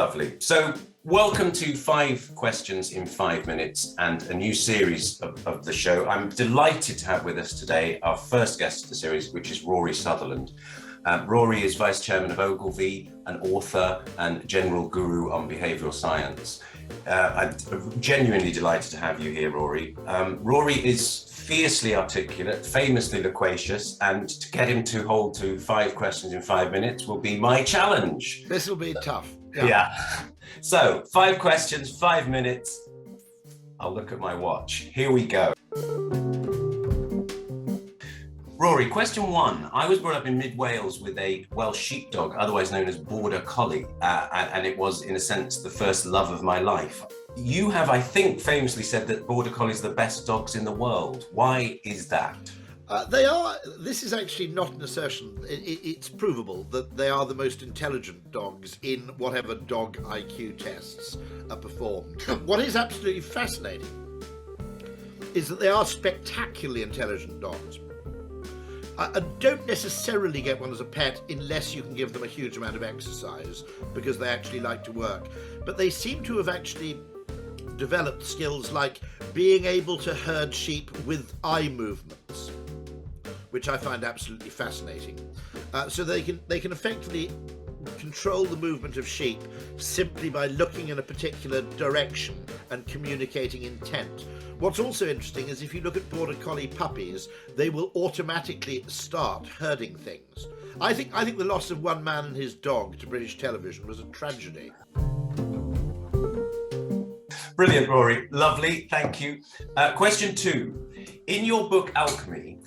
Lovely. So welcome to 5 Questions in 5 Minutes and a new series of the show. I'm delighted to have with us today our first guest of the series, which is Rory Sutherland. Rory is Vice Chairman of Ogilvy, an author and general guru on behavioural science. I'm genuinely delighted to have you here, Rory. Rory is fiercely articulate, famously loquacious, and to get him to hold to 5 questions in 5 minutes will be my challenge. This will be tough. Yeah. So 5 questions, 5 minutes. I'll look at my watch. Here we go. Rory, question 1. I was brought up in mid-Wales with a Welsh sheepdog, otherwise known as Border Collie, and it was, in a sense, the first love of my life. You have, I think, famously said that Border Collies are the best dogs in the world. Why is that? They are. This is actually not an assertion. It's provable that they are the most intelligent dogs in whatever dog IQ tests are performed. What is absolutely fascinating is that they are spectacularly intelligent dogs. And don't necessarily get one as a pet unless you can give them a huge amount of exercise, because they actually like to work. But they seem to have actually developed skills like being able to herd sheep with eye movements, which I find absolutely fascinating. So they can effectively control the movement of sheep simply by looking in a particular direction and communicating intent. What's also interesting is if you look at Border Collie puppies, they will automatically start herding things. I think the loss of one man and his dog to British television was a tragedy. Brilliant, Rory. Lovely. Thank you. Question 2. In your book, Alchemy,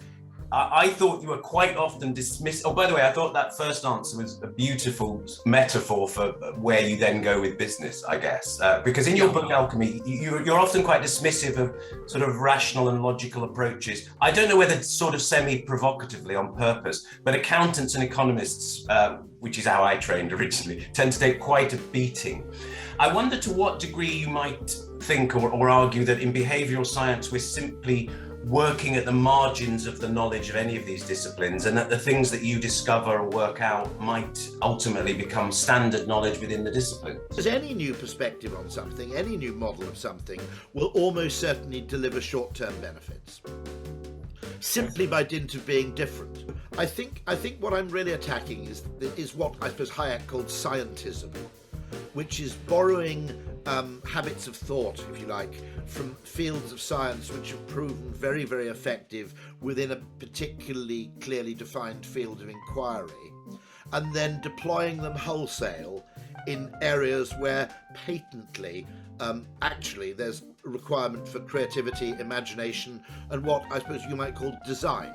I thought you were quite often dismissed. Oh, by the way, I thought that first answer was a beautiful metaphor for where you then go with business, I guess. Because in your book, Alchemy, you're often quite dismissive of sort of rational and logical approaches. I don't know whether sort of semi-provocatively on purpose, but accountants and economists, which is how I trained originally, tend to take quite a beating. I wonder to what degree you might think or argue that in behavioural science we're simply working at the margins of the knowledge of any of these disciplines, and that the things that you discover or work out might ultimately become standard knowledge within the discipline. As any new perspective on something, any new model of something will almost certainly deliver short-term benefits, simply by dint of being different. I think what I'm really attacking is what I suppose Hayek called scientism, which is borrowing habits of thought, if you like, from fields of science which have proven very, very effective within a particularly clearly defined field of inquiry, and then deploying them wholesale in areas where patently actually there's a requirement for creativity, imagination, and what I suppose you might call design.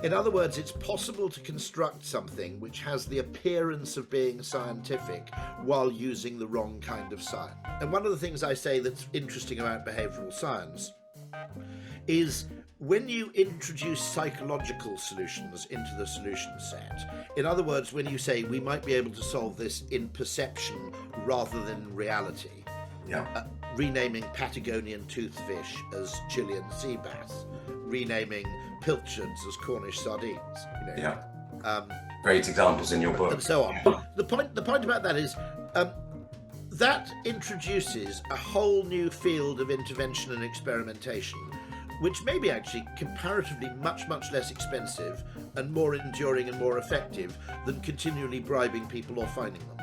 In other words, it's possible to construct something which has the appearance of being scientific while using the wrong kind of science. And one of the things I say that's interesting about behavioural science is when you introduce psychological solutions into the solution set, in other words, when you say we might be able to solve this in perception rather than reality, renaming Patagonian toothfish as Chilean sea bass, renaming pilchards as Cornish sardines. Great examples in your book. And so on. The point about that is that introduces a whole new field of intervention and experimentation, which may be actually comparatively much, much less expensive and more enduring and more effective than continually bribing people or fining them.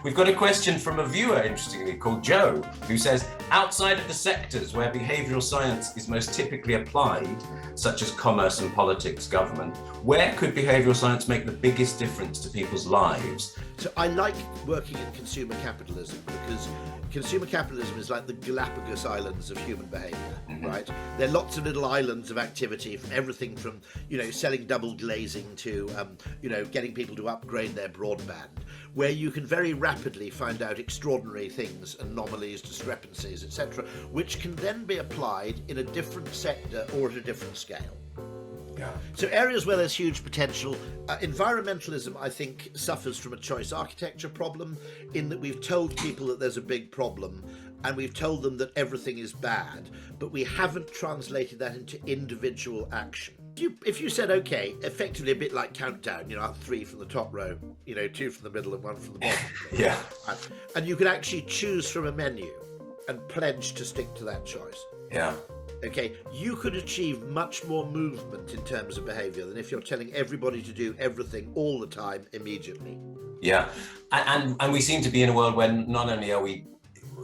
We've got a question from a viewer, interestingly, called Joe, who says, outside of the sectors where behavioural science is most typically applied, such as commerce and politics, government, where could behavioural science make the biggest difference to people's lives? So I like working in consumer capitalism because consumer capitalism is like the Galapagos Islands of human behaviour, right? There are lots of little islands of activity, from everything from, selling double glazing to, getting people to upgrade their broadband, where you can very rapidly find out extraordinary things, anomalies, discrepancies, etc., which can then be applied in a different sector or at a different scale. Yeah. So areas where there's huge potential, environmentalism, I think, suffers from a choice architecture problem in that we've told people that there's a big problem and we've told them that everything is bad, but we haven't translated that into individual action. If you said, okay, effectively a bit like Countdown, 3 from the top row, 2 from the middle and 1 from the bottom. Yeah. And you could actually choose from a menu and pledge to stick to that choice. Yeah. Okay, you could achieve much more movement in terms of behaviour than if you're telling everybody to do everything all the time immediately. Yeah, and we seem to be in a world where not only are we,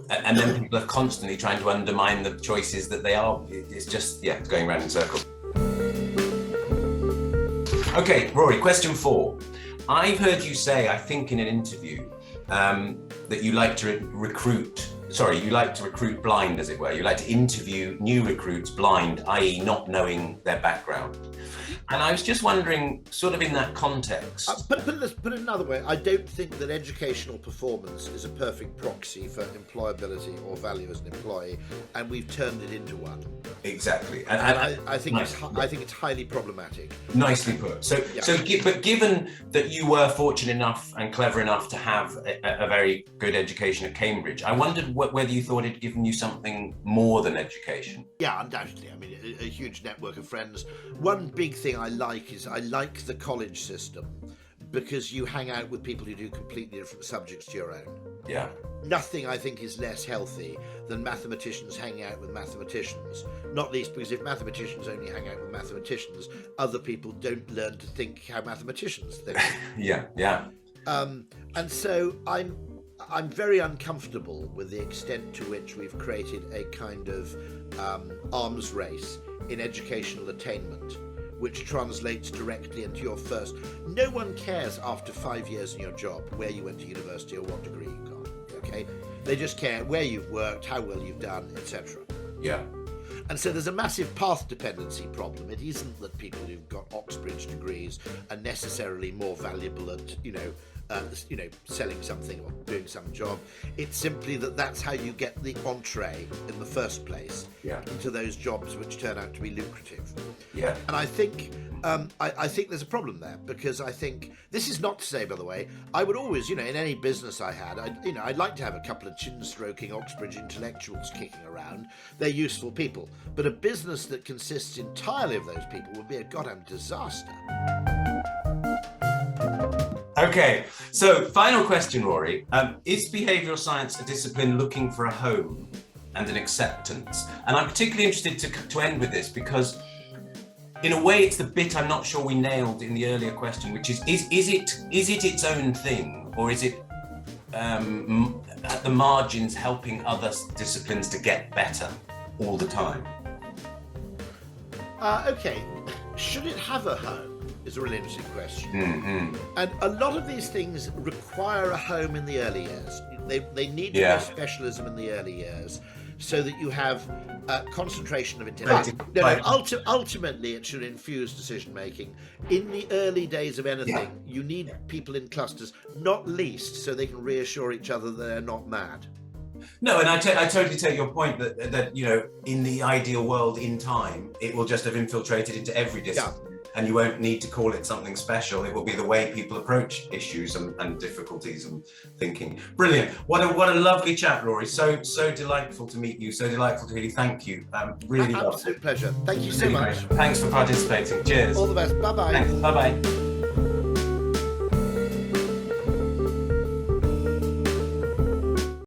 and then people are constantly trying to undermine the choices that they are. It's just, it's going around in circles. Okay, Rory, question 4. I've heard you say, I think in an interview, that you like to recruit blind, as it were. You like to interview new recruits blind, i.e. not knowing their background. And I was just wondering, sort of in that context. Put it another way, I don't think that educational performance is a perfect proxy for employability or value as an employee, and we've turned it into one. Exactly. And I think it's highly problematic. Nicely put. But given that you were fortunate enough and clever enough to have a very good education at Cambridge, I wondered whether you thought it'd given you something more than education. Yeah, undoubtedly. I mean, a huge network of friends. One big thing I like the college system, because you hang out with people who do completely different subjects to your own. Yeah. Nothing, I think, is less healthy than mathematicians hanging out with mathematicians, not least because if mathematicians only hang out with mathematicians, other people don't learn to think how mathematicians think. Yeah. And so I'm very uncomfortable with the extent to which we've created a kind of arms race in educational attainment, which translates directly into your first. No one cares after 5 years in your job where you went to university or what degree you got. Okay, they just care where you've worked, how well you've done, etc. Yeah. And so there's a massive path dependency problem. It isn't that people who've got Oxbridge degrees are necessarily more valuable at, selling something or doing some job. It's simply that that's how you get the entree in the first place into those jobs which turn out to be lucrative. Yeah. And I think I think there's a problem there, because I think this is not to say, by the way, I would always, in any business I had, I'd like to have a couple of chin-stroking Oxbridge intellectuals kicking around. They're useful people, but a business that consists entirely of those people would be a goddamn disaster. Okay, so final question, Rory. Is behavioural science a discipline looking for a home and an acceptance? And I'm particularly interested to end with this because, in a way, it's the bit I'm not sure we nailed in the earlier question, which is it its own thing, or is it at the margins helping other disciplines to get better all the time? Okay, should it have a home? Is a really interesting question. Mm-hmm. And a lot of these things require a home in the early years. They need to have specialism in the early years so that you have concentration of intelligence. Ultimately, it should infuse decision making. In the early days of anything, you need people in clusters, not least so they can reassure each other that they're not mad. No, and I totally take your point that in the ideal world, in time, it will just have infiltrated into every discipline. Yeah. And you won't need to call it something special. It will be the way people approach issues and difficulties and thinking. Brilliant. What a lovely chat, Rory. So delightful to meet you. So delightful to hear you. Thank you. Really lovely. Absolute pleasure. Thank you so much. Thanks for participating. Cheers. All the best. Bye-bye. Thanks. Bye-bye.